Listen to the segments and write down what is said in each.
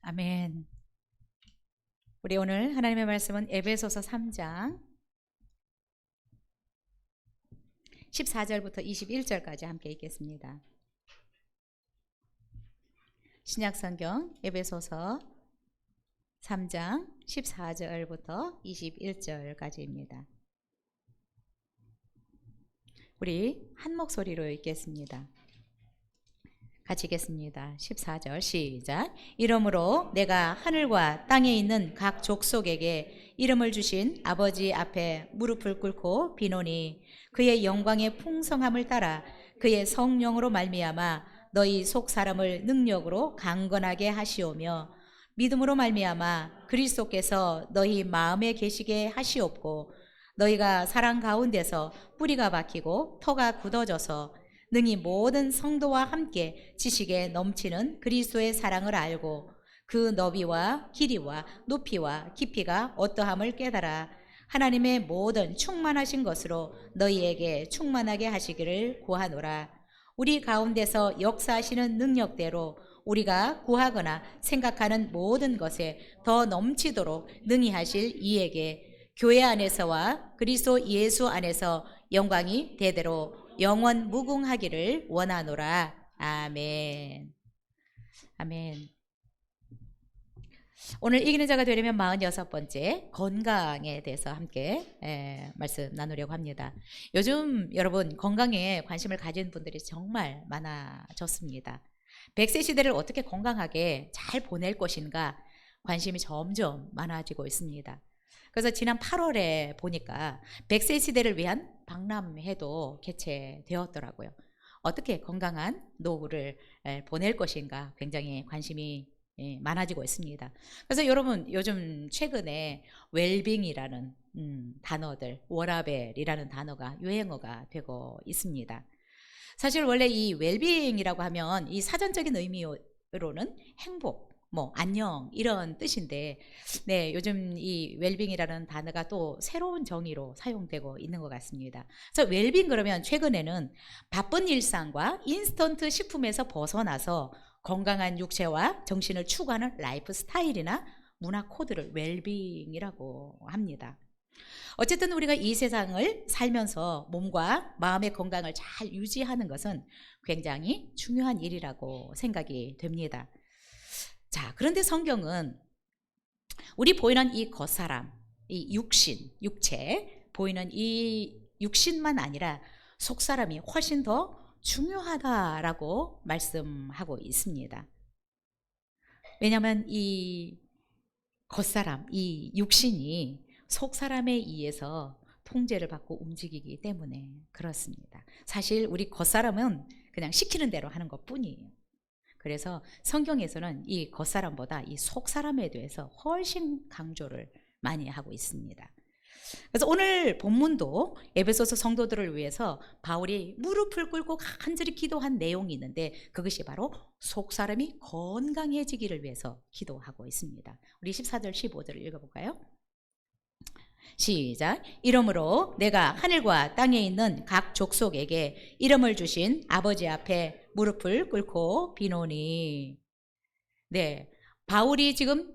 아멘. 우리 오늘 하나님의 말씀은 에베소서 3장 14절부터 21절까지 함께 읽겠습니다. 신약성경 에베소서 3장 14절부터 21절까지입니다. 우리 한 목소리로 읽겠습니다. 같이 읽겠습니다. 14절 시작. 이러므로 내가 하늘과 땅에 있는 각 족속에게 이름을 주신 아버지 앞에 무릎을 꿇고 비노니 그의 영광의 풍성함을 따라 그의 성령으로 말미암아 너희 속 사람을 능력으로 강건하게 하시오며 믿음으로 말미암아 그리스도께서 너희 마음에 계시게 하시옵고 너희가 사랑 가운데서 뿌리가 박히고 터가 굳어져서 능히 모든 성도와 함께 지식에 넘치는 그리스도의 사랑을 알고 그 너비와 길이와 높이와 깊이가 어떠함을 깨달아 하나님의 모든 충만하신 것으로 너희에게 충만하게 하시기를 구하노라. 우리 가운데서 역사하시는 능력대로 우리가 구하거나 생각하는 모든 것에 더 넘치도록 능히 하실 이에게 교회 안에서와 그리스도 예수 안에서 영광이 대대로 영원 무궁하기를 원하노라. 아멘. 아멘. 오늘 이기는 자가 되려면 46번째 건강에 대해서 함께 말씀 나누려고 합니다. 요즘 여러분 건강에 관심을 가진 분들이 정말 많아졌습니다. 100세 시대를 어떻게 건강하게 잘 보낼 것인가 관심이 점점 많아지고 있습니다. 그래서 지난 8월에 보니까 100세 시대를 위한 박람회도 개최되었더라고요. 어떻게 건강한 노후를 보낼 것인가 굉장히 관심이 많아지고 있습니다. 그래서 여러분 요즘 최근에 웰빙이라는 단어들, 워라벨이라는 단어가 유행어가 되고 있습니다. 사실 원래 이 웰빙이라고 하면 이 사전적인 의미로는 행복, 안녕 이런 뜻인데 요즘 이 웰빙이라는 단어가 또 새로운 정의로 사용되고 있는 것 같습니다. 그래서 웰빙 그러면 최근에는 바쁜 일상과 인스턴트 식품에서 벗어나서 건강한 육체와 정신을 추구하는 라이프 스타일이나 문화 코드를 웰빙이라고 합니다. 어쨌든 우리가 이 세상을 살면서 몸과 마음의 건강을 잘 유지하는 것은 굉장히 중요한 일이라고 생각이 됩니다. 자, 그런데 성경은 우리 보이는 이 겉사람, 이 육신, 육체, 보이는 이 육신만 아니라 속사람이 훨씬 더 중요하다라고 말씀하고 있습니다. 왜냐하면 이 겉사람, 이 육신이 속사람에 의해서 통제를 받고 움직이기 때문에 그렇습니다. 사실 우리 겉사람은 그냥 시키는 대로 하는 것 뿐이에요. 그래서 성경에서는 이 겉사람보다 이 속사람에 대해서 훨씬 강조를 많이 하고 있습니다. 그래서 오늘 본문도 에베소서 성도들을 위해서 바울이 무릎을 꿇고 간절히 기도한 내용이 있는데 그것이 바로 속사람이 건강해지기를 위해서 기도하고 있습니다. 우리 14절 15절을 읽어볼까요? 시작. 이러므로 내가 하늘과 땅에 있는 각 족속에게 이름을 주신 아버지 앞에 무릎을 꿇고 비노니. 바울이 지금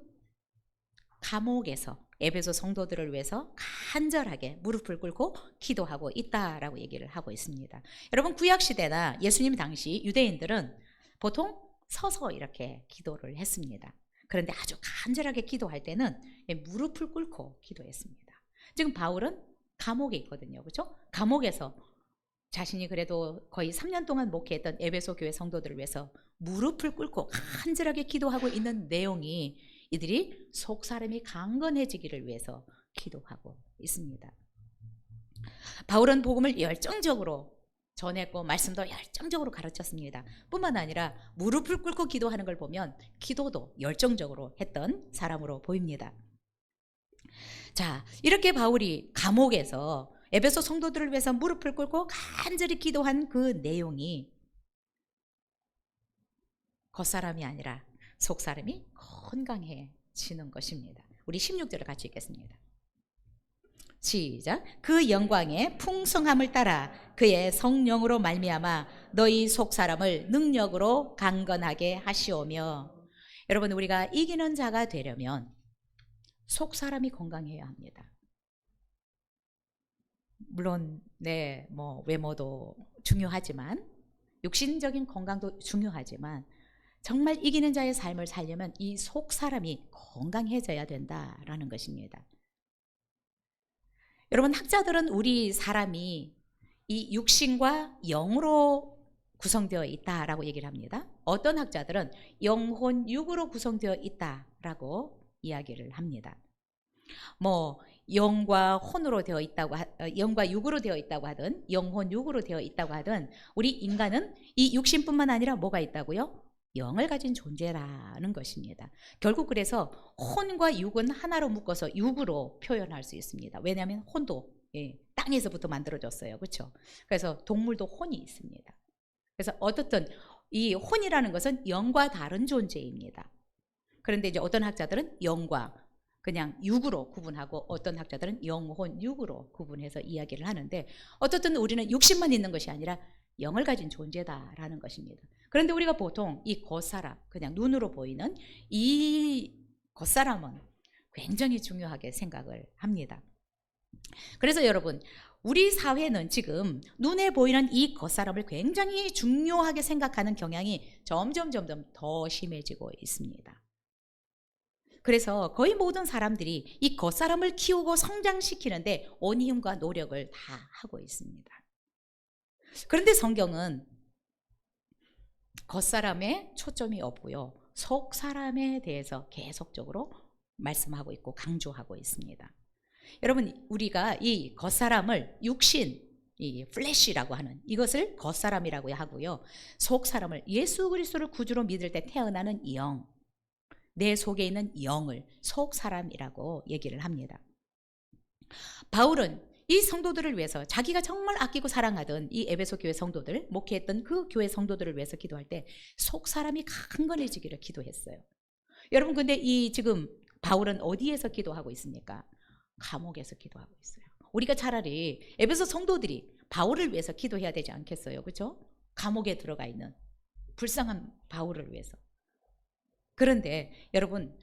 감옥에서 에베소 성도들을 위해서 간절하게 무릎을 꿇고 기도하고 있다라고 얘기를 하고 있습니다. 여러분 구약시대나 예수님 당시 유대인들은 보통 서서 이렇게 기도를 했습니다. 그런데 아주 간절하게 기도할 때는 무릎을 꿇고 기도했습니다. 지금 바울은 감옥에 있거든요. 그렇죠? 감옥에서 자신이 그래도 거의 3년 동안 목회했던 에베소 교회 성도들을 위해서 무릎을 꿇고 간절하게 기도하고 있는 내용이 이들이 속사람이 강건해지기를 위해서 기도하고 있습니다. 바울은 복음을 열정적으로 전했고 말씀도 열정적으로 가르쳤습니다. 뿐만 아니라 무릎을 꿇고 기도하는 걸 보면 기도도 열정적으로 했던 사람으로 보입니다. 자, 이렇게 바울이 감옥에서 에베소 성도들을 위해서 무릎을 꿇고 간절히 기도한 그 내용이 겉사람이 아니라 속사람이 건강해지는 것입니다. 우리 16절을 같이 읽겠습니다. 시작. 그 영광의 풍성함을 따라 그의 성령으로 말미암아 너희 속사람을 능력으로 강건하게 하시오며. 여러분, 우리가 이기는 자가 되려면 속 사람이 건강해야 합니다. 물론 뭐 외모도 중요하지만, 육신적인 건강도 중요하지만, 정말 이기는 자의 삶을 살려면 이 속 사람이 건강해져야 된다라는 것입니다. 여러분, 학자들은 우리 사람이 이 육신과 영으로 구성되어 있다라고 얘기를 합니다. 어떤 학자들은 영혼 육으로 구성되어 있다라고 이야기를 합니다. 뭐 영과 혼으로 되어 있다고 영과 육으로 되어 있다고 하든 영혼 육으로 되어 있다고 하든, 우리 인간은 이 육신뿐만 아니라 뭐가 있다고요? 영을 가진 존재라는 것입니다. 결국 그래서 혼과 육은 하나로 묶어서 육으로 표현할 수 있습니다. 왜냐하면 혼도 땅에서부터 만들어졌어요. 그렇죠? 그래서 동물도 혼이 있습니다. 그래서 어떻든 이 혼이라는 것은 영과 다른 존재입니다. 그런데 이제 어떤 학자들은 영과 그냥 육으로 구분하고, 어떤 학자들은 영혼 육으로 구분해서 이야기를 하는데, 어떻든 우리는 육신만 있는 것이 아니라 영을 가진 존재다라는 것입니다. 그런데 우리가 보통 이 겉사람, 그냥 눈으로 보이는 이 겉사람은 굉장히 중요하게 생각을 합니다. 그래서 여러분, 우리 사회는 지금 눈에 보이는 이 겉사람을 굉장히 중요하게 생각하는 경향이 점점 더 심해지고 있습니다. 그래서 거의 모든 사람들이 이 겉사람을 키우고 성장시키는데 온 힘과 노력을 다 하고 있습니다. 그런데 성경은 겉사람에 초점이 없고요, 속사람에 대해서 계속적으로 말씀하고 있고 강조하고 있습니다. 여러분, 우리가 이 겉사람을 육신, 이 플래시라고 하는 이것을 겉사람이라고 하고요, 속사람을 예수 그리스도를 구주로 믿을 때 태어나는 영, 내 속에 있는 영을 속사람이라고 얘기를 합니다. 바울은 이 성도들을 위해서, 자기가 정말 아끼고 사랑하던 이 에베소 교회 성도들, 목회했던 그 교회 성도들을 위해서 기도할 때 속사람이 강건해지기를 기도했어요. 여러분, 근데 이 지금 바울은 어디에서 기도하고 있습니까? 감옥에서 기도하고 있어요. 우리가 차라리 에베소 성도들이 바울을 위해서 기도해야 되지 않겠어요? 그렇죠? 감옥에 들어가 있는 불쌍한 바울을 위해서. 그런데 여러분,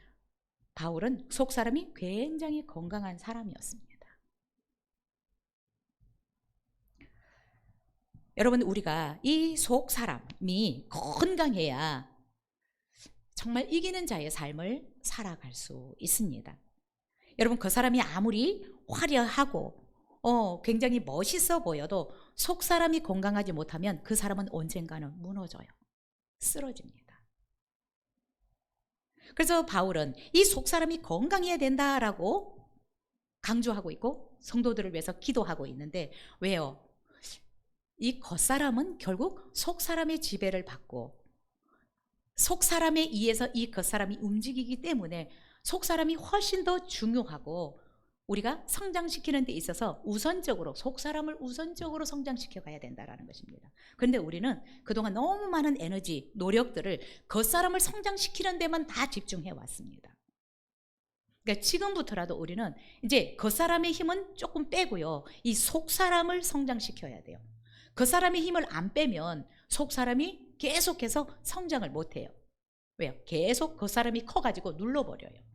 바울은 속사람이 굉장히 건강한 사람이었습니다. 여러분, 우리가 이 속사람이 건강해야 정말 이기는 자의 삶을 살아갈 수 있습니다. 여러분, 그 사람이 아무리 화려하고 굉장히 멋있어 보여도 속사람이 건강하지 못하면 그 사람은 언젠가는 무너져요. 쓰러집니다. 그래서 바울은 이 속사람이 건강해야 된다라고 강조하고 있고 성도들을 위해서 기도하고 있는데, 왜요? 이 겉사람은 결국 속사람의 지배를 받고 속사람에 의해서 이 겉사람이 움직이기 때문에 속사람이 훨씬 더 중요하고, 우리가 성장시키는 데 있어서 우선적으로 속사람을 우선적으로 성장시켜 가야 된다는 것입니다. 그런데 우리는 그동안 너무 많은 에너지, 노력들을 겉사람을 성장시키는 데만 다 집중해 왔습니다. 그러니까 지금부터라도 우리는 이제 겉사람의 힘은 조금 빼고요, 이 속사람을 성장시켜야 돼요. 겉사람의 힘을 안 빼면 속사람이 계속해서 성장을 못해요. 왜요? 계속 겉사람이 커가지고 눌러버려요.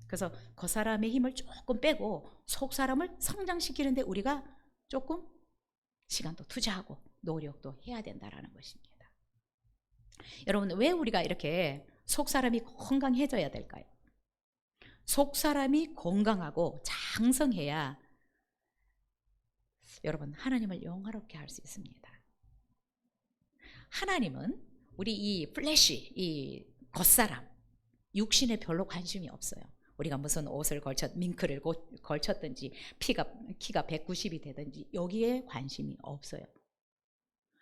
그래서 겉사람의 힘을 조금 빼고 속사람을 성장시키는데 우리가 조금 시간도 투자하고 노력도 해야 된다는 것입니다. 여러분, 왜 우리가 이렇게 속사람이 건강해져야 될까요? 속사람이 건강하고 장성해야 여러분, 하나님을 영화롭게 할 수 있습니다. 하나님은 우리 이 플래시, 이 겉사람, 육신에 별로 관심이 없어요. 우리가 무슨 옷을 밍크를 걸쳤든지 키가 190이 되든지 여기에 관심이 없어요.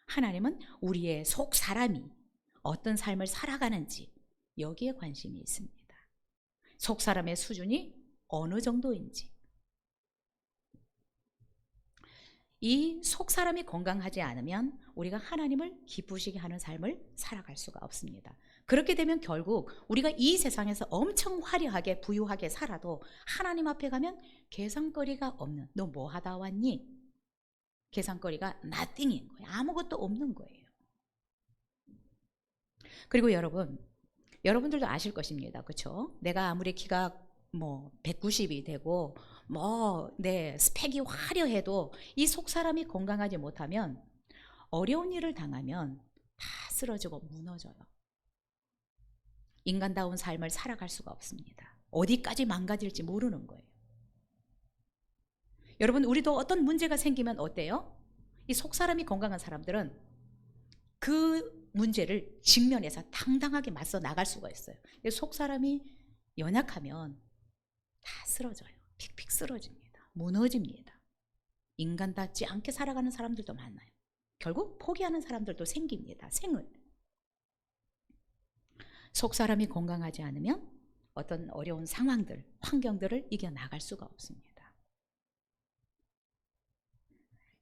하나님은 우리의 속 사람이 어떤 삶을 살아가는지 여기에 관심이 있습니다. 속 사람의 수준이 어느 정도인지. 이 속 사람이 건강하지 않으면 우리가 하나님을 기쁘시게 하는 삶을 살아갈 수가 없습니다. 그렇게 되면 결국 우리가 이 세상에서 엄청 화려하게 부유하게 살아도 하나님 앞에 가면 계산거리가 없는, 너 뭐 하다 왔니? 계산거리가 nothing인 거예요. 아무것도 없는 거예요. 그리고 여러분, 여러분들도 아실 것입니다. 그렇죠? 내가 아무리 키가 190이 되고 내 스펙이 화려해도 이 속사람이 건강하지 못하면 어려운 일을 당하면 다 쓰러지고 무너져요. 인간다운 삶을 살아갈 수가 없습니다. 어디까지 망가질지 모르는 거예요. 여러분, 우리도 어떤 문제가 생기면 어때요? 이 속사람이 건강한 사람들은 그 문제를 직면해서 당당하게 맞서 나갈 수가 있어요. 속사람이 연약하면 다 쓰러져요. 픽픽 쓰러집니다. 무너집니다. 인간답지 않게 살아가는 사람들도 많아요. 결국 포기하는 사람들도 생깁니다. 생을. 속사람이 건강하지 않으면 어떤 어려운 상황들, 환경들을 이겨나갈 수가 없습니다.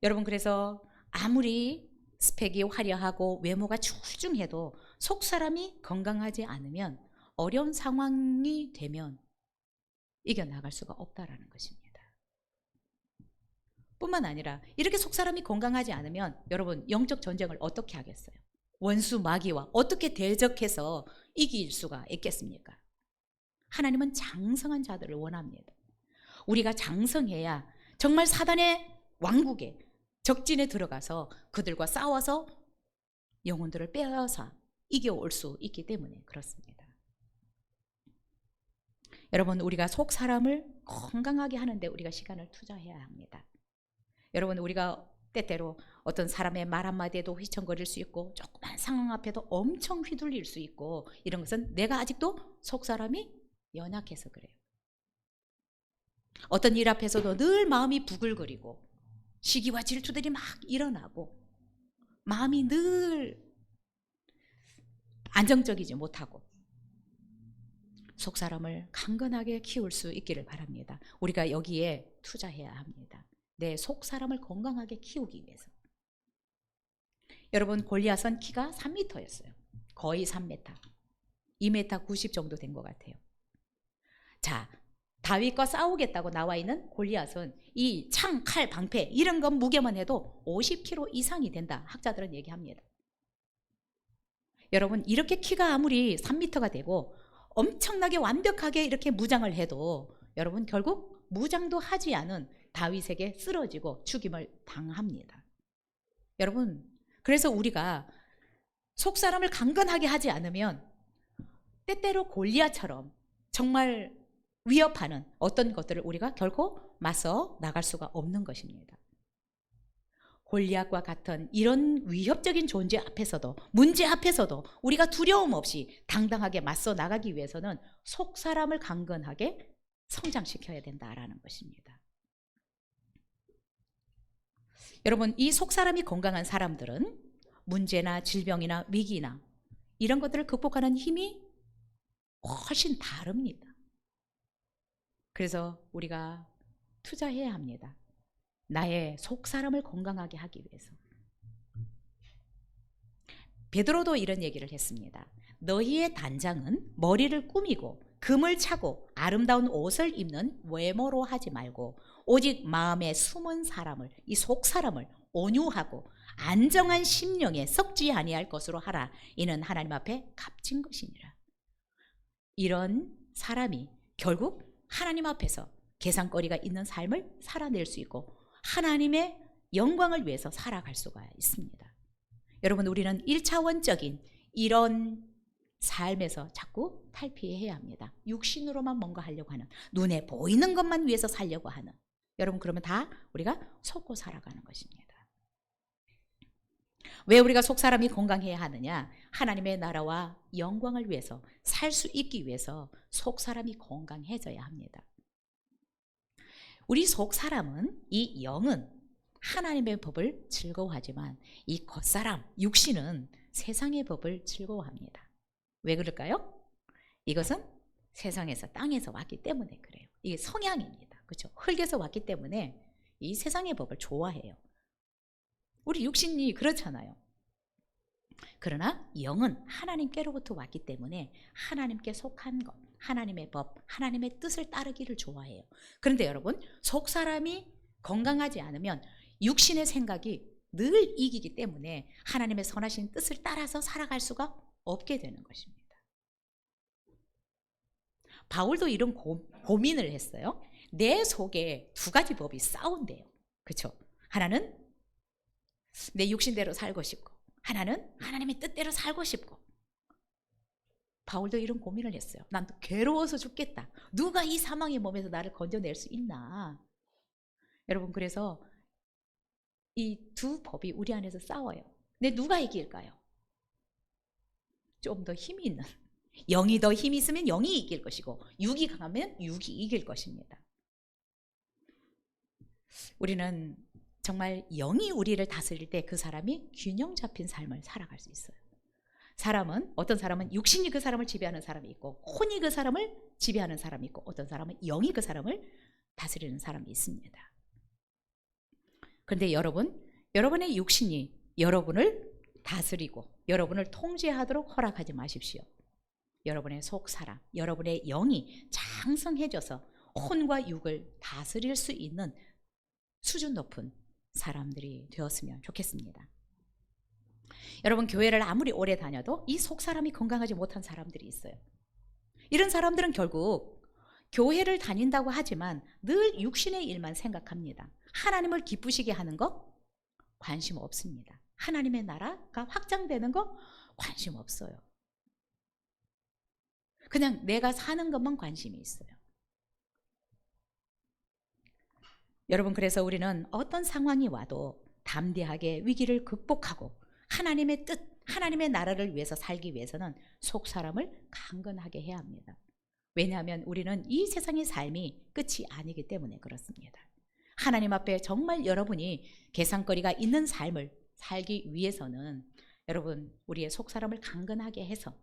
여러분, 그래서 아무리 스펙이 화려하고 외모가 출중해도 속사람이 건강하지 않으면 어려운 상황이 되면 이겨나갈 수가 없다라는 것입니다. 뿐만 아니라 이렇게 속사람이 건강하지 않으면 여러분, 영적 전쟁을 어떻게 하겠어요? 원수 마귀와 어떻게 대적해서 이길 수가 있겠습니까? 하나님은 장성한 자들을 원합니다. 우리가 장성해야 정말 사단의 왕국에 적진에 들어가서 그들과 싸워서 영혼들을 빼앗아 이겨올 수 있기 때문에 그렇습니다. 여러분, 우리가 속 사람을 건강하게 하는데 우리가 시간을 투자해야 합니다. 여러분, 우리가 때때로 어떤 사람의 말 한마디에도 휘청거릴 수 있고 조그만 상황 앞에도 엄청 휘둘릴 수 있고, 이런 것은 내가 아직도 속 사람이 연약해서 그래요. 어떤 일 앞에서도 늘 마음이 부글거리고 시기와 질투들이 막 일어나고 마음이 늘 안정적이지 못하고, 속 사람을 강건하게 키울 수 있기를 바랍니다. 우리가 여기에 투자해야 합니다. 내 속 사람을 건강하게 키우기 위해서. 여러분, 골리앗은 키가 3m였어요. 거의 3m, 2m 90 정도 된 것 같아요. 자, 다윗과 싸우겠다고 나와 있는 골리앗은 이 창, 칼, 방패 이런 것 무게만 해도 50kg 이상이 된다, 학자들은 얘기합니다. 여러분, 이렇게 키가 아무리 3m가 되고 엄청나게 완벽하게 이렇게 무장을 해도 여러분, 결국 무장도 하지 않은 다윗에게 쓰러지고 죽임을 당합니다. 여러분, 그래서 우리가 속사람을 강건하게 하지 않으면 때때로 골리앗처럼 정말 위협하는 어떤 것들을 우리가 결코 맞서 나갈 수가 없는 것입니다. 골리앗과 같은 이런 위협적인 존재 앞에서도, 문제 앞에서도 우리가 두려움 없이 당당하게 맞서 나가기 위해서는 속 사람을 강건하게 성장시켜야 된다라는 것입니다. 여러분, 이 속 사람이 건강한 사람들은 문제나 질병이나 위기나 이런 것들을 극복하는 힘이 훨씬 다릅니다. 그래서 우리가 투자해야 합니다. 나의 속 사람을 건강하게 하기 위해서. 베드로도 이런 얘기를 했습니다. 너희의 단장은 머리를 꾸미고 금을 차고 아름다운 옷을 입는 외모로 하지 말고 오직 마음에 숨은 사람을, 이 속 사람을 온유하고 안정한 심령에 썩지 아니할 것으로 하라. 이는 하나님 앞에 값진 것이니라. 이런 사람이 결국 하나님 앞에서 계산거리가 있는 삶을 살아낼 수 있고 하나님의 영광을 위해서 살아갈 수가 있습니다. 여러분, 우리는 1차원적인 이런 삶에서 자꾸 탈피해야 합니다. 육신으로만 뭔가 하려고 하는, 눈에 보이는 것만 위해서 살려고 하는, 여러분, 그러면 다 우리가 속고 살아가는 것입니다. 왜 우리가 속 사람이 건강해야 하느냐? 하나님의 나라와 영광을 위해서 살 수 있기 위해서 속 사람이 건강해져야 합니다. 우리 속 사람은, 이 영은 하나님의 법을 즐거워하지만 이 겉사람, 육신은 세상의 법을 즐거워합니다. 왜 그럴까요? 이것은 세상에서, 땅에서 왔기 때문에 그래요. 이게 성향입니다. 그렇죠? 흙에서 왔기 때문에 이 세상의 법을 좋아해요. 우리 육신이 그렇잖아요. 그러나 영은 하나님께로부터 왔기 때문에 하나님께 속한 것, 하나님의 법, 하나님의 뜻을 따르기를 좋아해요. 그런데 여러분, 속 사람이 건강하지 않으면 육신의 생각이 늘 이기기 때문에 하나님의 선하신 뜻을 따라서 살아갈 수가 없게 되는 것입니다. 바울도 이런 고민을 했어요. 내 속에 두 가지 법이 싸운대요. 그렇죠? 하나는 내 육신대로 살고 싶고, 하나는 하나님의 뜻대로 살고 싶고. 바울도 이런 고민을 했어요. 난 괴로워서 죽겠다. 누가 이 사망의 몸에서 나를 건져낼 수 있나? 여러분, 그래서 이 두 법이 우리 안에서 싸워요. 근데 누가 이길까요? 좀 더 힘이 있는, 영이 더 힘이 있으면 영이 이길 것이고, 육이 강하면 육이 이길 것입니다. 우리는 정말 영이 우리를 다스릴 때 그 사람이 균형 잡힌 삶을 살아갈 수 있어요. 어떤 사람은 육신이 그 사람을 지배하는 사람이 있고, 혼이 그 사람을 지배하는 사람이 있고, 어떤 사람은 영이 그 사람을 다스리는 사람이 있습니다. 그런데 여러분의 육신이 여러분을 다스리고 여러분을 통제하도록 허락하지 마십시오. 여러분의 속사람, 여러분의 영이 장성해져서 혼과 육을 다스릴 수 있는 수준 높은 사람들이 되었으면 좋겠습니다. 여러분, 교회를 아무리 오래 다녀도 이 속사람이 건강하지 못한 사람들이 있어요. 이런 사람들은 결국 교회를 다닌다고 하지만 늘 육신의 일만 생각합니다. 하나님을 기쁘시게 하는 거 관심 없습니다. 하나님의 나라가 확장되는 거 관심 없어요. 그냥 내가 사는 것만 관심이 있어요. 여러분, 그래서 우리는 어떤 상황이 와도 담대하게 위기를 극복하고 하나님의 뜻, 하나님의 나라를 위해서 살기 위해서는 속사람을 강건하게 해야 합니다. 왜냐하면 우리는 이 세상의 삶이 끝이 아니기 때문에 그렇습니다. 하나님 앞에 정말 여러분이 계산거리가 있는 삶을 살기 위해서는 여러분, 우리의 속사람을 강건하게 해서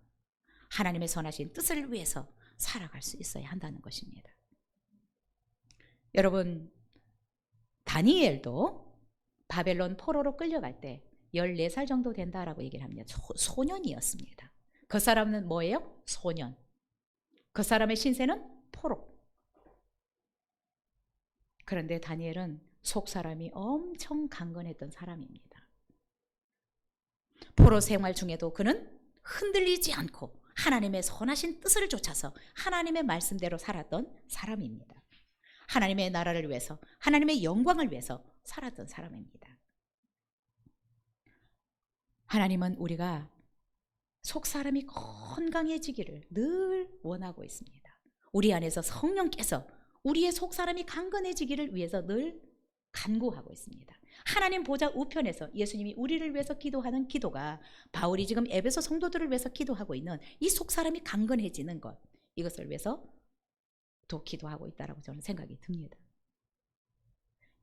하나님의 선하신 뜻을 위해서 살아갈 수 있어야 한다는 것입니다. 여러분, 다니엘도 바벨론 포로로 끌려갈 때 14살 정도 된다라고 얘기를 합니다. 소년이었습니다. 그 사람은 뭐예요? 소년. 그 사람의 신세는 포로. 그런데 다니엘은 속사람이 엄청 강건했던 사람입니다. 포로 생활 중에도 그는 흔들리지 않고 하나님의 선하신 뜻을 쫓아서 하나님의 말씀대로 살았던 사람입니다. 하나님의 나라를 위해서, 하나님의 영광을 위해서 살았던 사람입니다. 하나님은 우리가 속사람이 건강해지기를 늘 원하고 있습니다. 우리 안에서 성령께서 우리의 속사람이 강건해지기를 위해서 늘 간구하고 있습니다. 하나님 보좌 우편에서 예수님이 우리를 위해서 기도하는 기도가 바울이 지금 에베소 성도들을 위해서 기도하고 있는 이 속사람이 강건해지는 것, 이것을 위해서 또 기도하고 있다고 저는 생각이 듭니다.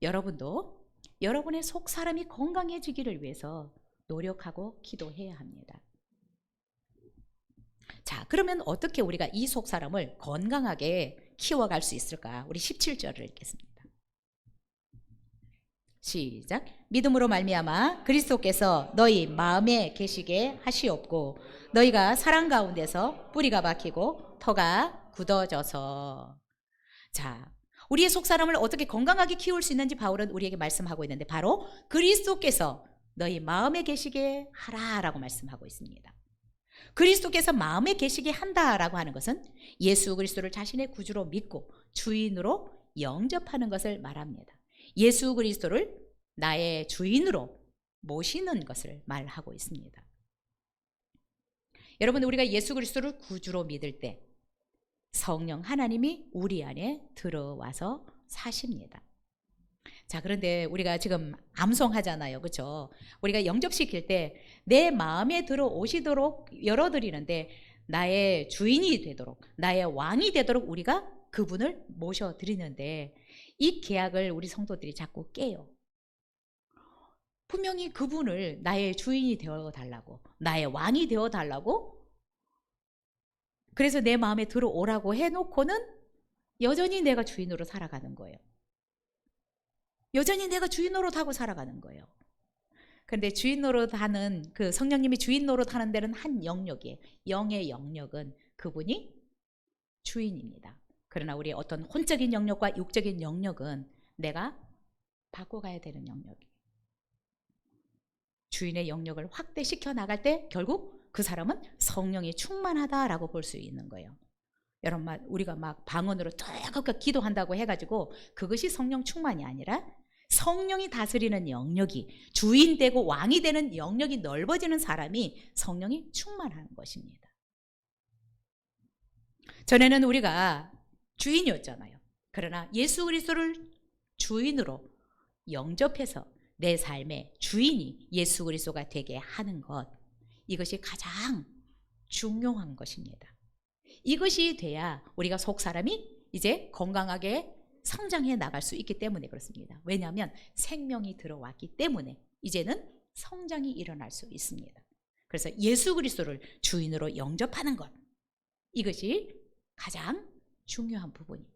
여러분도 여러분의 속사람이 건강해지기를 위해서 노력하고 기도해야 합니다. 자, 그러면 어떻게 우리가 이 속사람을 건강하게 키워갈 수 있을까? 우리 17절을 읽겠습니다. 시작. 믿음으로 말미암아 그리스도께서 너희 마음에 계시게 하시옵고 너희가 사랑 가운데서 뿌리가 박히고 터가 굳어져서. 자, 우리의 속사람을 어떻게 건강하게 키울 수 있는지 바울은 우리에게 말씀하고 있는데 바로 그리스도께서 너희 마음에 계시게 하라라고 말씀하고 있습니다. 그리스도께서 마음에 계시게 한다라고 하는 것은 예수 그리스도를 자신의 구주로 믿고 주인으로 영접하는 것을 말합니다. 예수 그리스도를 나의 주인으로 모시는 것을 말하고 있습니다. 여러분, 우리가 예수 그리스도를 구주로 믿을 때 성령 하나님이 우리 안에 들어와서 사십니다. 자, 그런데 우리가 지금 암송하잖아요. 그렇죠? 우리가 영접시킬 때 내 마음에 들어오시도록 열어드리는데 나의 주인이 되도록, 나의 왕이 되도록 우리가 그분을 모셔드리는데 이 계약을 우리 성도들이 자꾸 깨요. 분명히 그분을 나의 주인이 되어달라고, 나의 왕이 되어달라고, 그래서 내 마음에 들어오라고 해놓고는 여전히 내가 주인으로 살아가는 거예요. 여전히 내가 주인 노릇하고 살아가는 거예요. 그런데 주인 노릇하는, 그 성령님이 주인 노릇하는 데는 한 영역이에요. 영의 영역은 그분이 주인입니다. 그러나 우리의 어떤 혼적인 영역과 육적인 영역은 내가 바꿔가야 되는 영역이에요. 주인의 영역을 확대시켜 나갈 때 결국 그 사람은 성령이 충만하다라고 볼 수 있는 거예요. 여러분, 우리가 막 방언으로 뜨겁게 기도한다고 해가지고 그것이 성령 충만이 아니라 성령이 다스리는 영역이, 주인 되고 왕이 되는 영역이 넓어지는 사람이 성령이 충만한 것입니다. 전에는 우리가 주인이었잖아요. 그러나 예수 그리스도를 주인으로 영접해서 내 삶의 주인이 예수 그리스도가 되게 하는 것, 이것이 가장 중요한 것입니다. 이것이 돼야 우리가 속 사람이 이제 건강하게 성장해 나갈 수 있기 때문에 그렇습니다. 왜냐하면 생명이 들어왔기 때문에 이제는 성장이 일어날 수 있습니다. 그래서 예수 그리스도를 주인으로 영접하는 것, 이것이 가장 중요한 부분입니다.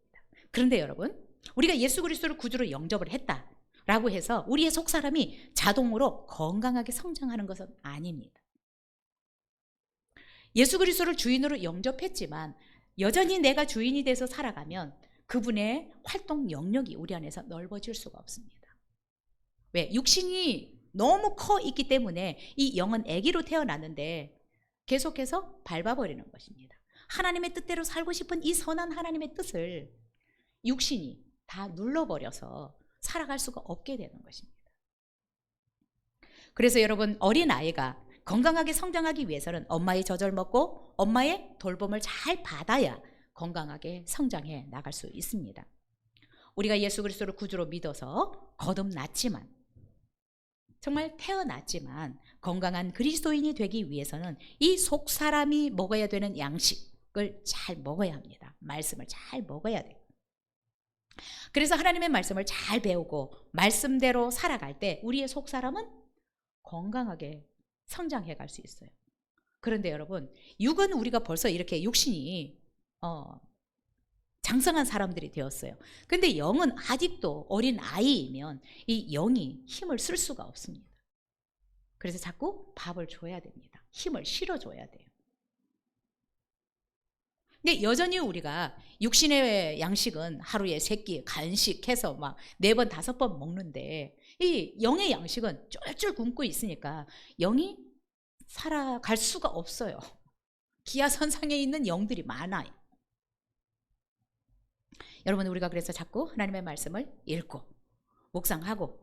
그런데 여러분, 우리가 예수 그리스도를 구주로 영접을 했다라고 해서 우리의 속 사람이 자동으로 건강하게 성장하는 것은 아닙니다. 예수 그리스도를 주인으로 영접했지만 여전히 내가 주인이 돼서 살아가면 그분의 활동 영역이 우리 안에서 넓어질 수가 없습니다. 왜? 육신이 너무 커 있기 때문에 이 영은 아기로 태어났는데 계속해서 밟아버리는 것입니다. 하나님의 뜻대로 살고 싶은 이 선한 하나님의 뜻을 육신이 다 눌러버려서 살아갈 수가 없게 되는 것입니다. 그래서 여러분, 어린아이가 건강하게 성장하기 위해서는 엄마의 젖을 먹고 엄마의 돌봄을 잘 받아야 건강하게 성장해 나갈 수 있습니다. 우리가 예수 그리스도를 구주로 믿어서 거듭났지만, 정말 태어났지만 건강한 그리스도인이 되기 위해서는 이 속 사람이 먹어야 되는 양식을 잘 먹어야 합니다. 말씀을 잘 먹어야 돼요. 그래서 하나님의 말씀을 잘 배우고 말씀대로 살아갈 때 우리의 속 사람은 건강하게 성장해 갈 수 있어요. 그런데 여러분, 육은 우리가 벌써 이렇게 육신이 장성한 사람들이 되었어요. 근데 영은 아직도 어린 아이이면 이 영이 힘을 쓸 수가 없습니다. 그래서 자꾸 밥을 줘야 됩니다. 힘을 실어줘야 돼요. 근데 여전히 우리가 육신의 양식은 하루에 3끼 간식해서 막 4번, 5번 먹는데 이 영의 양식은 쫄쫄 굶고 있으니까 영이 살아갈 수가 없어요. 기아선상에 있는 영들이 많아요. 여러분, 우리가 그래서 자꾸 하나님의 말씀을 읽고 묵상하고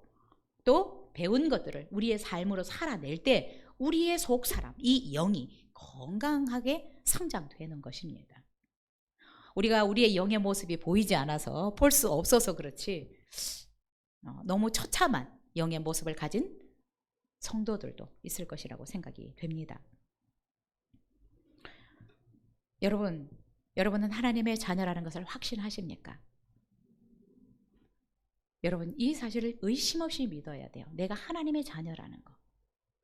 또 배운 것들을 우리의 삶으로 살아낼 때 우리의 속 사람, 이 영이 건강하게 성장되는 것입니다. 우리가 우리의 영의 모습이 보이지 않아서 볼 수 없어서 그렇지, 너무 처참한 영의 모습을 가진 성도들도 있을 것이라고 생각이 됩니다. 여러분은 하나님의 자녀라는 것을 확신하십니까? 여러분, 이 사실을 의심 없이 믿어야 돼요. 내가 하나님의 자녀라는 거.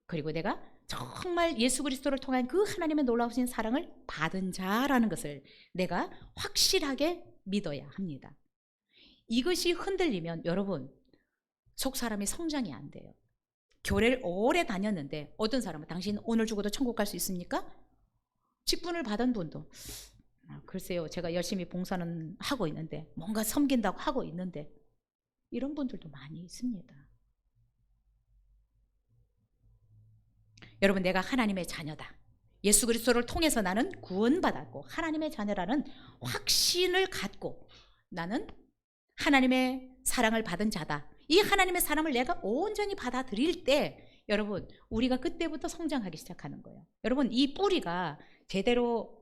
그리고 내가 정말 예수 그리스도를 통한 그 하나님의 놀라우신 사랑을 받은 자라는 것을 내가 확실하게 믿어야 합니다. 이것이 흔들리면 여러분, 속 사람이 성장이 안 돼요. 교회를 오래 다녔는데 어떤 사람은 당신 오늘 죽어도 천국 갈 수 있습니까? 직분을 받은 분도 글쎄요, 제가 열심히 봉사는 하고 있는데, 뭔가 섬긴다고 하고 있는데, 이런 분들도 많이 있습니다. 여러분, 내가 하나님의 자녀다, 예수 그리스도를 통해서 나는 구원받았고 하나님의 자녀라는 확신을 갖고 나는 하나님의 사랑을 받은 자다, 이 하나님의 사랑을 내가 온전히 받아들일 때 여러분, 우리가 그때부터 성장하기 시작하는 거예요. 여러분, 이 뿌리가 제대로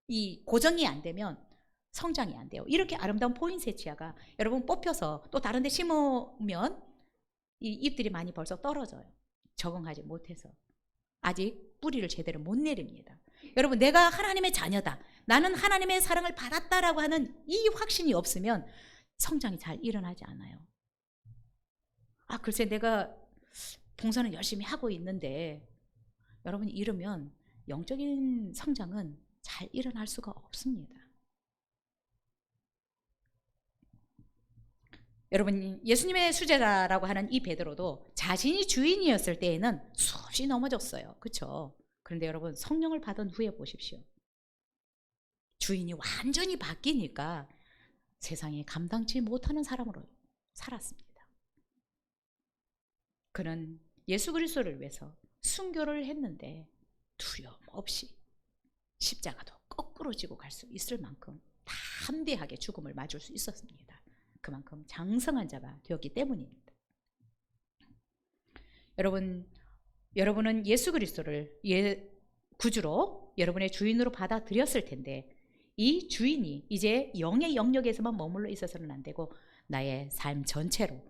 이 고정이 안 되면 성장이 안 돼요. 이렇게 아름다운 포인세치아가 여러분 뽑혀서 또 다른 데 심으면 이 잎들이 많이 벌써 떨어져요. 적응하지 못해서 아직 뿌리를 제대로 못 내립니다. 여러분, 내가 하나님의 자녀다, 나는 하나님의 사랑을 받았다라고 하는 이 확신이 없으면 성장이 잘 일어나지 않아요. 글쎄 내가 봉사는 열심히 하고 있는데, 여러분, 이러면 영적인 성장은 잘 일어날 수가 없습니다. 여러분, 예수님의 수제자라고 하는 이 베드로도 자신이 주인이었을 때에는 수없이 넘어졌어요. 그렇죠? 그런데 여러분, 성령을 받은 후에 보십시오. 주인이 완전히 바뀌니까 세상에 감당치 못하는 사람으로 살았습니다. 그는 예수 그리스도를 위해서 순교를 했는데 두려움 없이 십자가도 거꾸로 지고 갈 수 있을 만큼 담대하게 죽음을 맞을 수 있었습니다. 그만큼 장성한 자가 되었기 때문입니다. 여러분은 예수 그리스도를 구주로 여러분의 주인으로 받아들였을 텐데, 이 주인이 이제 영의 영역에서만 머물러 있어서는 안 되고 나의 삶 전체로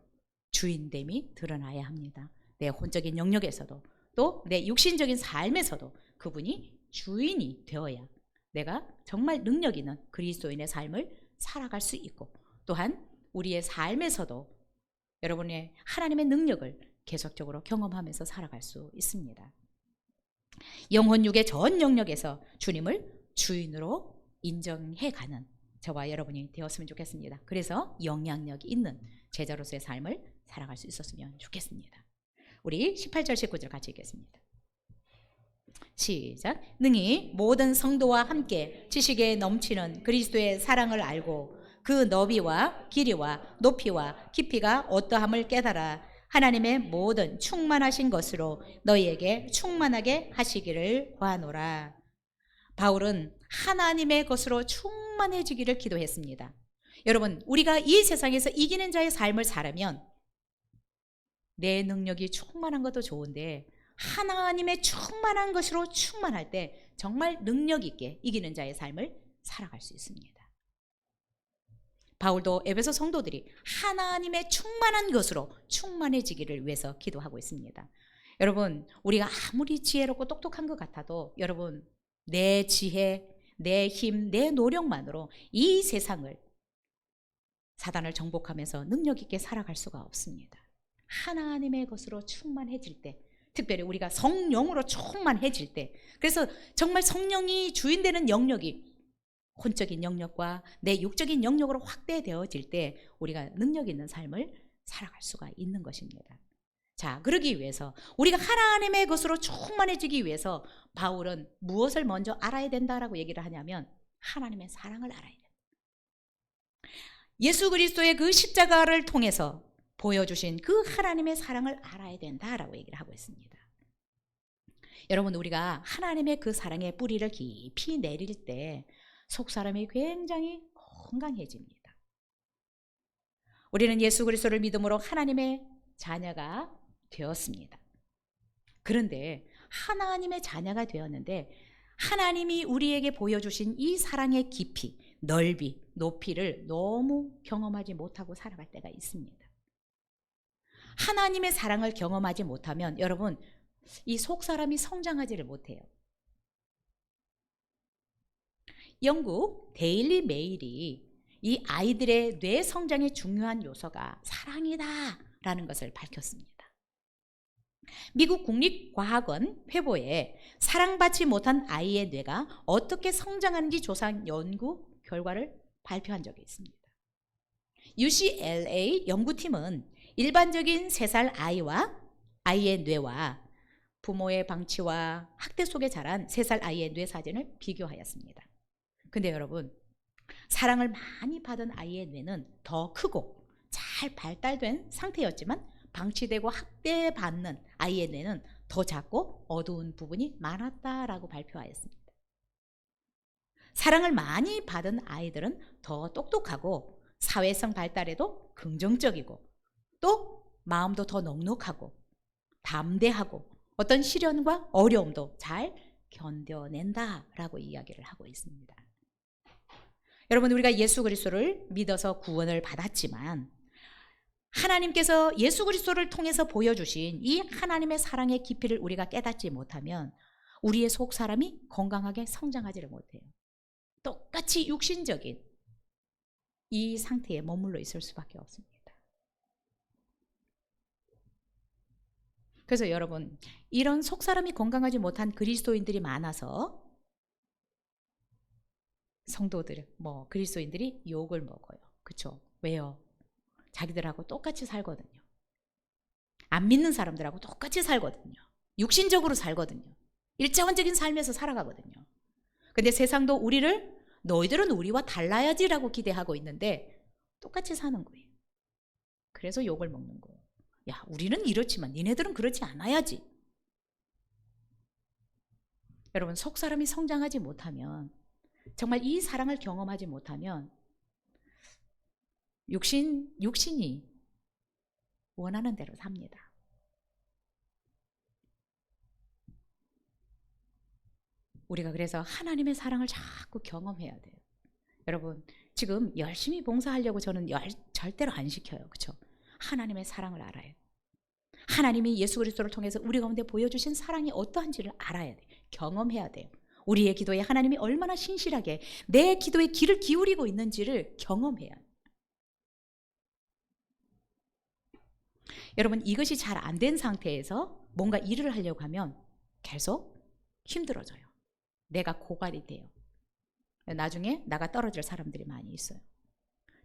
주인됨이 드러나야 합니다. 내 혼적인 영역에서도 또 내 육신적인 삶에서도 그분이 주인이 되어야 내가 정말 능력 있는 그리스도인의 삶을 살아갈 수 있고, 또한 우리의 삶에서도 여러분의 하나님의 능력을 계속적으로 경험하면서 살아갈 수 있습니다. 영혼 육의 전 영역에서 주님을 주인으로 인정해가는 저와 여러분이 되었으면 좋겠습니다. 그래서 영향력이 있는 제자로서의 삶을 살아갈 수 있었으면 좋겠습니다. 우리 18절 19절 같이 읽겠습니다. 시작. 능히 모든 성도와 함께 지식에 넘치는 그리스도의 사랑을 알고 그 너비와 길이와 높이와 깊이가 어떠함을 깨달아 하나님의 모든 충만하신 것으로 너희에게 충만하게 하시기를 구하노라. 바울은 하나님의 것으로 충만해지기를 기도했습니다. 여러분, 우리가 이 세상에서 이기는 자의 삶을 살아면 내 능력이 충만한 것도 좋은데 하나님의 충만한 것으로 충만할 때 정말 능력 있게 이기는 자의 삶을 살아갈 수 있습니다. 바울도 에베소 성도들이 하나님의 충만한 것으로 충만해지기를 위해서 기도하고 있습니다. 여러분, 우리가 아무리 지혜롭고 똑똑한 것 같아도 여러분, 내 지혜, 내 힘, 내 노력만으로 이 세상을, 사단을 정복하면서 능력 있게 살아갈 수가 없습니다. 하나님의 것으로 충만해질 때, 특별히 우리가 성령으로 충만해질 때, 그래서 정말 성령이 주인되는 영역이 혼적인 영역과 내 육적인 영역으로 확대되어질 때 우리가 능력 있는 삶을 살아갈 수가 있는 것입니다. 자, 그러기 위해서 우리가 하나님의 것으로 충만해지기 위해서 바울은 무엇을 먼저 알아야 된다라고 얘기를 하냐면 하나님의 사랑을 알아야 된다. 예수 그리스도의 그 십자가를 통해서 보여주신 그 하나님의 사랑을 알아야 된다라고 얘기를 하고 있습니다. 여러분, 우리가 하나님의 그 사랑의 뿌리를 깊이 내릴 때 속사람이 굉장히 건강해집니다. 우리는 예수 그리스도를 믿음으로 하나님의 자녀가 되었습니다. 그런데 하나님의 자녀가 되었는데 하나님이 우리에게 보여주신 이 사랑의 깊이, 넓이, 높이를 너무 경험하지 못하고 살아갈 때가 있습니다. 하나님의 사랑을 경험하지 못하면 여러분, 이 속사람이 성장하지를 못해요. 영국 데일리 메일이 이 아이들의 뇌 성장의 중요한 요소가 사랑이다라는 것을 밝혔습니다. 미국 국립과학원 회보에 사랑받지 못한 아이의 뇌가 어떻게 성장하는지 조사한 연구 결과를 발표한 적이 있습니다. UCLA 연구팀은 일반적인 3살 아이의 뇌와 부모의 방치와 학대 속에 자란 3살 아이의 뇌 사진을 비교하였습니다. 근데 여러분, 사랑을 많이 받은 아이의 뇌는 더 크고 잘 발달된 상태였지만 방치되고 학대받는 아이의 뇌는 더 작고 어두운 부분이 많았다라고 발표하였습니다. 사랑을 많이 받은 아이들은 더 똑똑하고 사회성 발달에도 긍정적이고 또 마음도 더 넉넉하고 담대하고 어떤 시련과 어려움도 잘 견뎌낸다라고 이야기를 하고 있습니다. 여러분, 우리가 예수 그리스도를 믿어서 구원을 받았지만 하나님께서 예수 그리스도를 통해서 보여주신 이 하나님의 사랑의 깊이를 우리가 깨닫지 못하면 우리의 속 사람이 건강하게 성장하지를 못해요. 똑같이 육신적인 이 상태에 머물러 있을 수밖에 없습니다. 그래서 여러분, 이런 속 사람이 건강하지 못한 그리스도인들이 많아서 성도들, 그리스도인들이 욕을 먹어요. 그렇죠? 왜요? 자기들하고 똑같이 살거든요. 안 믿는 사람들하고 똑같이 살거든요. 육신적으로 살거든요. 일차원적인 삶에서 살아가거든요. 근데 세상도 우리를 너희들은 우리와 달라야지라고 기대하고 있는데 똑같이 사는 거예요. 그래서 욕을 먹는 거예요. 야, 우리는 이렇지만 니네들은 그렇지 않아야지. 여러분, 속 사람이 성장하지 못하면, 정말 이 사랑을 경험하지 못하면 육신이 원하는 대로 삽니다. 우리가 그래서 하나님의 사랑을 자꾸 경험해야 돼요. 여러분, 지금 열심히 봉사하려고 저는 절대로 안 시켜요. 그렇죠? 하나님의 사랑을 알아요. 하나님이 예수 그리스도를 통해서 우리 가운데 보여주신 사랑이 어떠한지를 알아야 돼요. 경험해야 돼요. 우리의 기도에 하나님이 얼마나 신실하게 내 기도에 귀를 기울이고 있는지를 경험해야 해요. 여러분, 이것이 잘 안 된 상태에서 뭔가 일을 하려고 하면 계속 힘들어져요. 내가 고갈이 돼요. 나중에 나가 떨어질 사람들이 많이 있어요.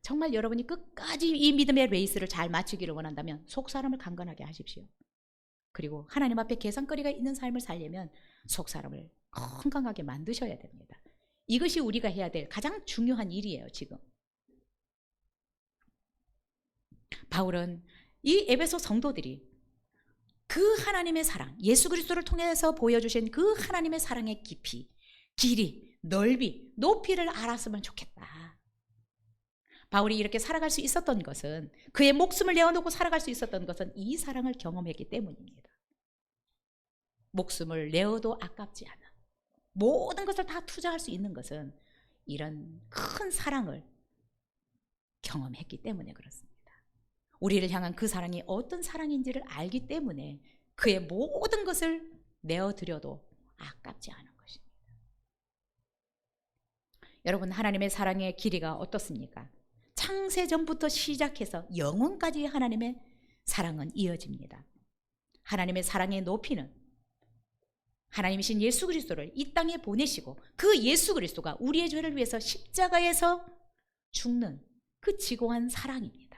정말 여러분이 끝까지 이 믿음의 레이스를 잘 마치기를 원한다면 속 사람을 강건하게 하십시오. 그리고 하나님 앞에 계산거리가 있는 삶을 살려면 속 사람을 건강하게 만드셔야 됩니다. 이것이 우리가 해야 될 가장 중요한 일이에요. 지금 바울은 이 에베소 성도들이 그 하나님의 사랑, 예수 그리스도를 통해서 보여주신 그 하나님의 사랑의 깊이, 길이, 넓이, 높이를 알았으면 좋겠다. 바울이 이렇게 살아갈 수 있었던 것은, 그의 목숨을 내어놓고 살아갈 수 있었던 것은 이 사랑을 경험했기 때문입니다. 목숨을 내어도 아깝지 않은, 모든 것을 다 투자할 수 있는 것은 이런 큰 사랑을 경험했기 때문에 그렇습니다. 우리를 향한 그 사랑이 어떤 사랑인지를 알기 때문에 그의 모든 것을 내어드려도 아깝지 않은 것입니다. 여러분, 하나님의 사랑의 길이가 어떻습니까? 창세전부터 시작해서 영원까지 하나님의 사랑은 이어집니다. 하나님의 사랑의 높이는 하나님이신 예수 그리스도를 이 땅에 보내시고 그 예수 그리스도가 우리의 죄를 위해서 십자가에서 죽는 그 지고한 사랑입니다.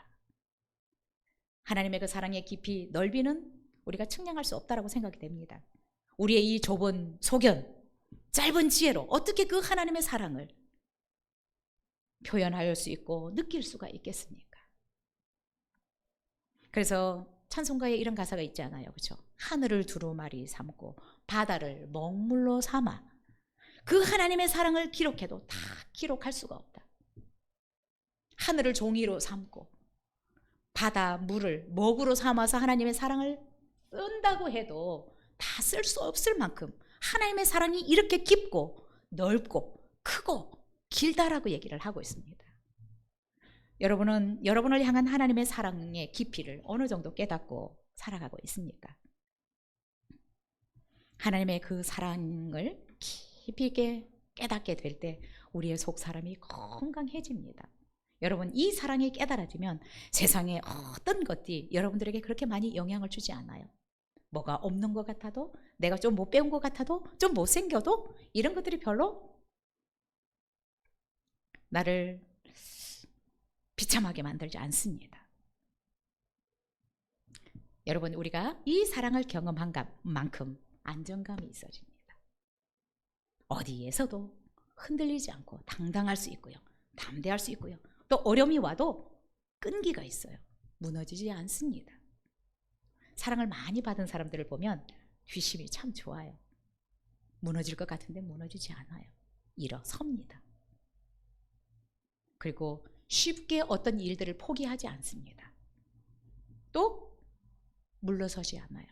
하나님의 그 사랑의 깊이, 넓이는 우리가 측량할 수 없다라고 생각이 됩니다. 우리의 이 좁은 소견, 짧은 지혜로 어떻게 그 하나님의 사랑을 표현할 수 있고 느낄 수가 있겠습니까? 그래서 찬송가에 이런 가사가 있지 않아요? 그렇죠? 하늘을 두루마리 삼고 바다를 먹물로 삼아 그 하나님의 사랑을 기록해도 다 기록할 수가 없다. 하늘을 종이로 삼고 바다 물을 먹으로 삼아서 하나님의 사랑을 쓴다고 해도 다 쓸 수 없을 만큼 하나님의 사랑이 이렇게 깊고 넓고 크고 길다라고 얘기를 하고 있습니다. 여러분은 여러분을 향한 하나님의 사랑의 깊이를 어느 정도 깨닫고 살아가고 있습니까? 하나님의 그 사랑을 깊이 있게 깨닫게 될 때 우리의 속 사람이 건강해집니다. 여러분, 이 사랑이 깨달아지면 세상에 어떤 것들이 여러분들에게 그렇게 많이 영향을 주지 않아요. 뭐가 없는 것 같아도, 내가 좀 못 배운 것 같아도, 좀 못생겨도 이런 것들이 별로 나를 비참하게 만들지 않습니다. 여러분, 우리가 이 사랑을 경험한 만큼 안정감이 있어집니다. 어디에서도 흔들리지 않고 당당할 수 있고요. 담대할 수 있고요. 또 어려움이 와도 끈기가 있어요. 무너지지 않습니다. 사랑을 많이 받은 사람들을 보면 뒷심이 참 좋아요. 무너질 것 같은데 무너지지 않아요. 일어섭니다. 그리고 쉽게 어떤 일들을 포기하지 않습니다. 또 물러서지 않아요.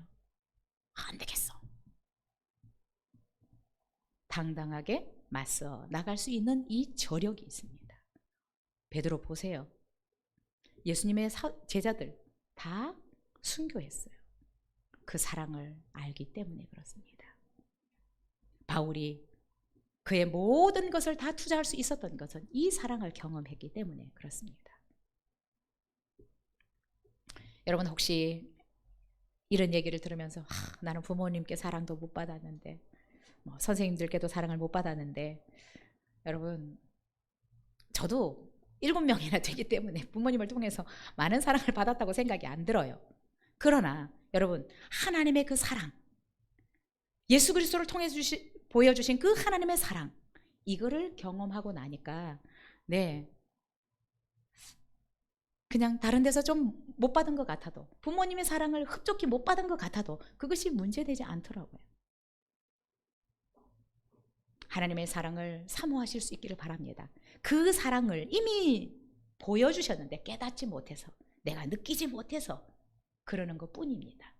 안 되겠어. 당당하게 맞서 나갈 수 있는 이 저력이 있습니다. 베드로 보세요. 예수님의 제자들 다 순교했어요. 그 사랑을 알기 때문에 그렇습니다. 바울이 그의 모든 것을 다 투자할 수 있었던 것은 이 사랑을 경험했기 때문에 그렇습니다. 여러분, 혹시 이런 얘기를 들으면서 나는 부모님께 사랑도 못 받았는데, 선생님들께도 사랑을 못 받았는데, 여러분, 저도 7명이나 되기 때문에 부모님을 통해서 많은 사랑을 받았다고 생각이 안 들어요. 그러나 여러분, 하나님의 그 사랑, 예수 그리스도를 통해 보여주신 그 하나님의 사랑, 이거를 경험하고 나니까 그냥 다른 데서 좀 못 받은 것 같아도, 부모님의 사랑을 흡족히 못 받은 것 같아도 그것이 문제되지 않더라고요. 하나님의 사랑을 사모하실 수 있기를 바랍니다. 그 사랑을 이미 보여주셨는데 깨닫지 못해서, 내가 느끼지 못해서 그러는 것 뿐입니다.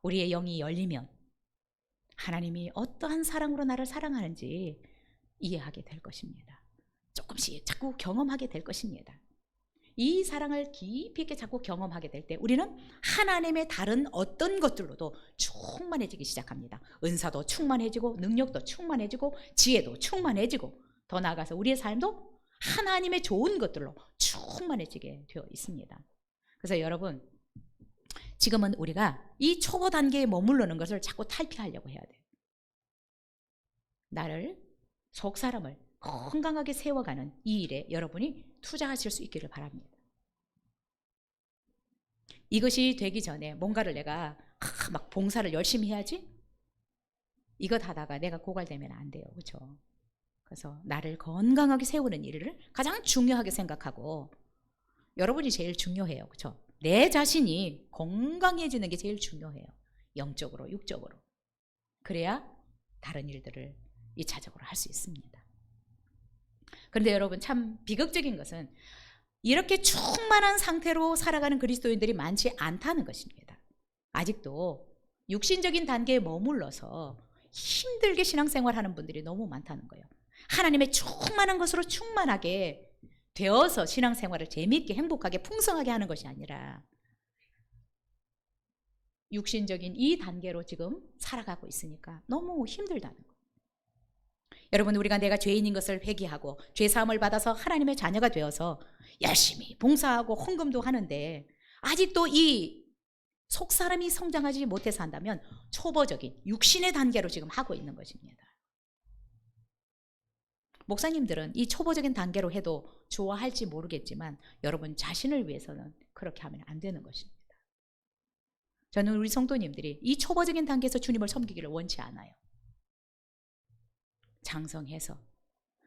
우리의 영이 열리면 하나님이 어떠한 사랑으로 나를 사랑하는지 이해하게 될 것입니다. 조금씩 자꾸 경험하게 될 것입니다. 이 사랑을 깊이 있게 자꾸 경험하게 될 때 우리는 하나님의 다른 어떤 것들로도 충만해지기 시작합니다. 은사도 충만해지고, 능력도 충만해지고, 지혜도 충만해지고, 더 나아가서 우리의 삶도 하나님의 좋은 것들로 충만해지게 되어 있습니다. 그래서 여러분, 지금은 우리가 이 초보 단계에 머무르는 것을 자꾸 탈피하려고 해야 돼요. 나를, 속 사람을 건강하게 세워가는 이 일에 여러분이 투자하실 수 있기를 바랍니다. 이것이 되기 전에 뭔가를 내가 막 봉사를 열심히 해야지? 이것 하다가 내가 고갈되면 안 돼요. 그렇죠? 그래서 나를 건강하게 세우는 일을 가장 중요하게 생각하고, 여러분이 제일 중요해요. 그렇죠? 내 자신이 건강해지는 게 제일 중요해요. 영적으로, 육적으로. 그래야 다른 일들을 2차적으로 할 수 있습니다. 그런데 여러분, 참 비극적인 것은 이렇게 충만한 상태로 살아가는 그리스도인들이 많지 않다는 것입니다. 아직도 육신적인 단계에 머물러서 힘들게 신앙생활하는 분들이 너무 많다는 거예요. 하나님의 충만한 것으로 충만하게 되어서 신앙생활을 재미있게 행복하게 풍성하게 하는 것이 아니라 육신적인 이 단계로 지금 살아가고 있으니까 너무 힘들다는 거예요. 여러분, 우리가 내가 죄인인 것을 회개하고 죄사함을 받아서 하나님의 자녀가 되어서 열심히 봉사하고 헌금도 하는데 아직도 이 속사람이 성장하지 못해서 한다면 초보적인 육신의 단계로 지금 하고 있는 것입니다. 목사님들은 이 초보적인 단계로 해도 좋아할지 모르겠지만 여러분 자신을 위해서는 그렇게 하면 안 되는 것입니다. 저는 우리 성도님들이 이 초보적인 단계에서 주님을 섬기기를 원치 않아요. 장성해서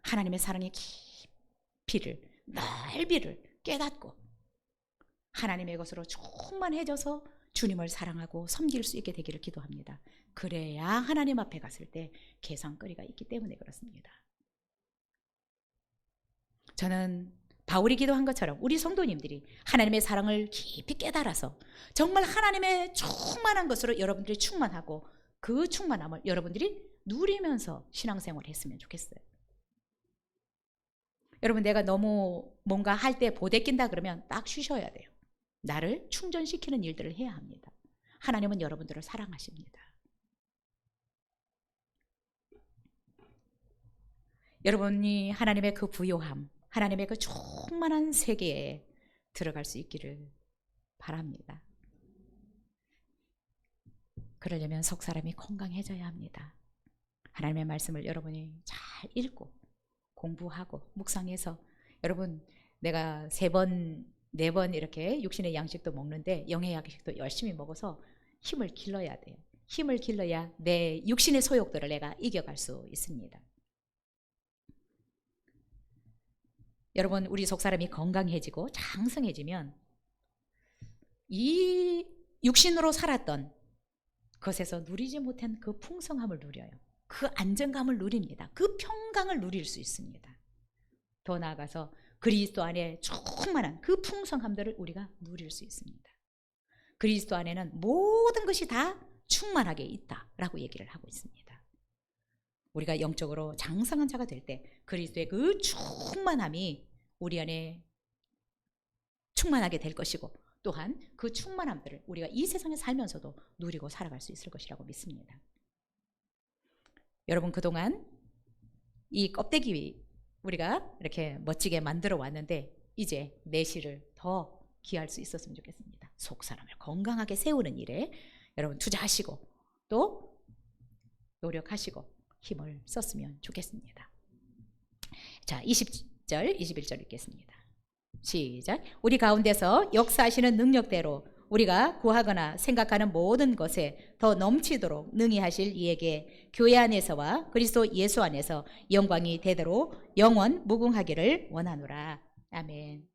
하나님의 사랑의 깊이를, 넓이를 깨닫고 하나님의 것으로 충만해져서 주님을 사랑하고 섬길 수 있게 되기를 기도합니다. 그래야 하나님 앞에 갔을 때 계산거리가 있기 때문에 그렇습니다. 저는 바울이 기도한 것처럼 우리 성도님들이 하나님의 사랑을 깊이 깨달아서 정말 하나님의 충만한 것으로 여러분들이 충만하고 그 충만함을 여러분들이 누리면서 신앙생활을 했으면 좋겠어요. 여러분, 내가 너무 뭔가 할 때 보대낀다 그러면 딱 쉬셔야 돼요. 나를 충전시키는 일들을 해야 합니다. 하나님은 여러분들을 사랑하십니다. 여러분이 하나님의 그 부요함, 하나님의 그 충만한 세계에 들어갈 수 있기를 바랍니다. 그러려면 속 사람이 건강해져야 합니다. 하나님의 말씀을 여러분이 잘 읽고 공부하고 묵상해서, 여러분, 내가 3번, 4번 이렇게 육신의 양식도 먹는데 영의 양식도 열심히 먹어서 힘을 길러야 돼요. 힘을 길러야 내 육신의 소욕들을 내가 이겨갈 수 있습니다. 여러분, 우리 속사람이 건강해지고 장성해지면 이 육신으로 살았던 것에서 누리지 못한 그 풍성함을 누려요. 그 안정감을 누립니다. 그 평강을 누릴 수 있습니다. 더 나아가서 그리스도 안에 충만한 그 풍성함들을 우리가 누릴 수 있습니다. 그리스도 안에는 모든 것이 다 충만하게 있다라고 얘기를 하고 있습니다. 우리가 영적으로 장성한 자가 될 때 그리스도의 그 충만함이 우리 안에 충만하게 될 것이고, 또한 그 충만함들을 우리가 이 세상에 살면서도 누리고 살아갈 수 있을 것이라고 믿습니다. 여러분, 그동안 이 껍데기 우리가 이렇게 멋지게 만들어 왔는데 이제 내실을 더 기할 수 있었으면 좋겠습니다. 속 사람을 건강하게 세우는 일에 여러분 투자하시고 또 노력하시고 힘을 썼으면 좋겠습니다. 자, 20절, 21절 읽겠습니다. 시작. 우리 가운데서 역사하시는 능력대로 우리가 구하거나 생각하는 모든 것에 더 넘치도록 능히 하실 이에게 교회 안에서와 그리스도 예수 안에서 영광이 되도록 영원 무궁하기를 원하노라. 아멘.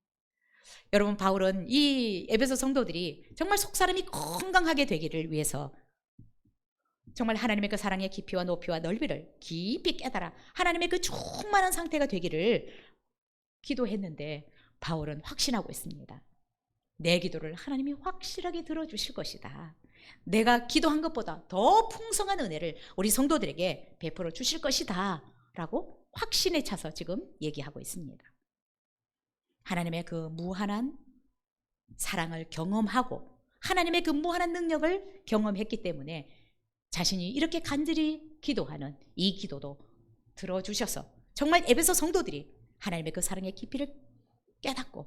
여러분, 바울은 이 에베소 성도들이 정말 속사람이 건강하게 되기를 위해서 정말 하나님의 그 사랑의 깊이와 높이와 넓이를 깊이 깨달아 하나님의 그 충만한 상태가 되기를 기도했는데 바울은 확신하고 있습니다. 내 기도를 하나님이 확실하게 들어주실 것이다. 내가 기도한 것보다 더 풍성한 은혜를 우리 성도들에게 베풀어 주실 것이다 라고 확신에 차서 지금 얘기하고 있습니다. 하나님의 그 무한한 사랑을 경험하고 하나님의 그 무한한 능력을 경험했기 때문에 자신이 이렇게 간절히 기도하는 이 기도도 들어주셔서 정말 에베소 성도들이 하나님의 그 사랑의 깊이를 깨닫고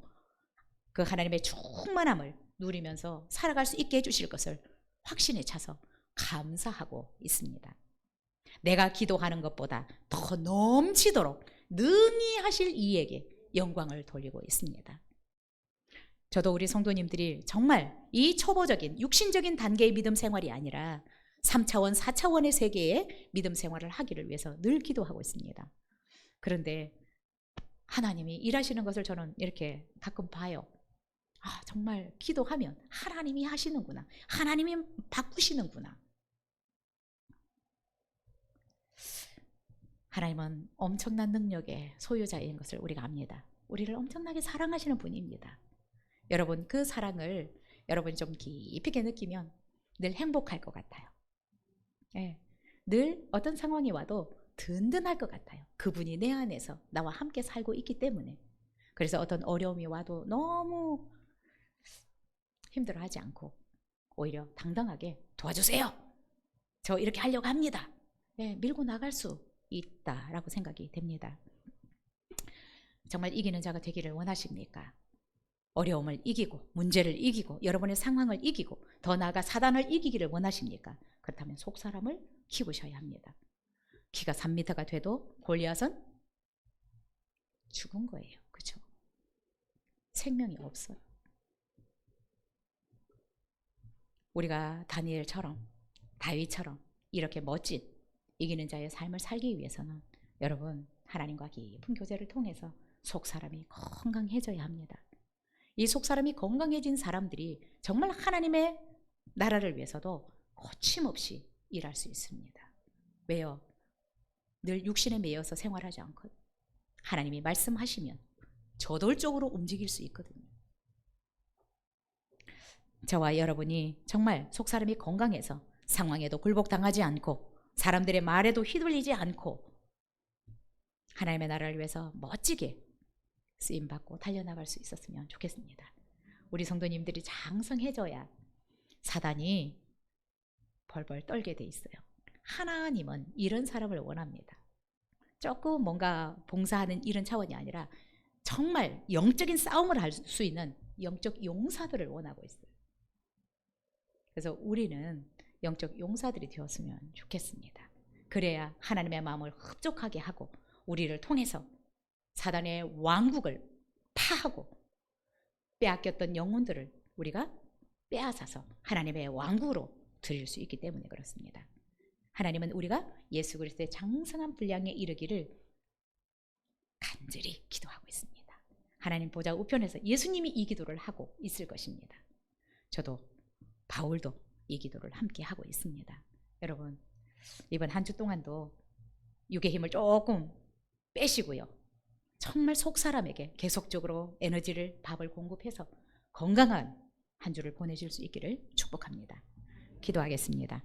그 하나님의 충만함을 누리면서 살아갈 수 있게 해주실 것을 확신에 차서 감사하고 있습니다. 내가 기도하는 것보다 더 넘치도록 능히 하실 이에게 영광을 돌리고 있습니다. 저도 우리 성도님들이 정말 이 초보적인 육신적인 단계의 믿음 생활이 아니라 3차원, 4차원의 세계의 믿음 생활을 하기를 위해서 늘 기도하고 있습니다. 그런데 하나님이 일하시는 것을 저는 이렇게 가끔 봐요. 아, 정말 기도하면 하나님이 하시는구나. 하나님이 바꾸시는구나. 하나님은 엄청난 능력의 소유자인 것을 우리가 압니다. 우리를 엄청나게 사랑하시는 분입니다. 여러분, 그 사랑을 여러분이 좀 깊이 있게 느끼면 늘 행복할 것 같아요. 네, 늘 어떤 상황이 와도 든든할 것 같아요. 그분이 내 안에서 나와 함께 살고 있기 때문에. 그래서 어떤 어려움이 와도 너무 힘들어하지 않고 오히려 당당하게 도와주세요. 저 이렇게 하려고 합니다. 네, 밀고 나갈 수 있다라고 생각이 됩니다. 정말 이기는 자가 되기를 원하십니까? 어려움을 이기고 문제를 이기고 여러분의 상황을 이기고 더 나아가 사단을 이기기를 원하십니까? 그렇다면 속사람을 키우셔야 합니다. 키가 3m가 돼도 골리앗은 죽은 거예요. 그렇죠? 생명이 없어요. 우리가 다니엘처럼 다윗처럼 이렇게 멋진 이기는 자의 삶을 살기 위해서는 여러분 하나님과 깊은 교제를 통해서 속사람이 건강해져야 합니다. 이 속사람이 건강해진 사람들이 정말 하나님의 나라를 위해서도 거침없이 일할 수 있습니다. 왜요? 늘 육신에 매여서 생활하지 않거든요. 하나님이 말씀하시면 저돌적으로 움직일 수 있거든요. 저와 여러분이 정말 속사람이 건강해서 상황에도 굴복당하지 않고 사람들의 말에도 휘둘리지 않고 하나님의 나라를 위해서 멋지게 쓰임받고 달려나갈 수 있었으면 좋겠습니다. 우리 성도님들이 장성해져야 사단이 벌벌 떨게 돼 있어요. 하나님은 이런 사람을 원합니다. 조금 뭔가 봉사하는 이런 차원이 아니라 정말 영적인 싸움을 할 수 있는 영적 용사들을 원하고 있어요. 그래서 우리는 영적 용사들이 되었으면 좋겠습니다. 그래야 하나님의 마음을 흡족하게 하고 우리를 통해서 사단의 왕국을 파하고 빼앗겼던 영혼들을 우리가 빼앗아서 하나님의 왕국으로 드릴 수 있기 때문에 그렇습니다. 하나님은 우리가 예수 그리스도의 장성한 분량에 이르기를 간절히 기도하고 있습니다. 하나님 보좌 우편에서 예수님이 이 기도를 하고 있을 것입니다. 저도 바울도 이 기도를 함께 하고 있습니다. 여러분 이번 한 주 동안도 육의 힘을 조금 빼시고요. 정말 속사람에게 계속적으로 에너지를 밥을 공급해서 건강한 한 주를 보내실 수 있기를 축복합니다. 기도하겠습니다.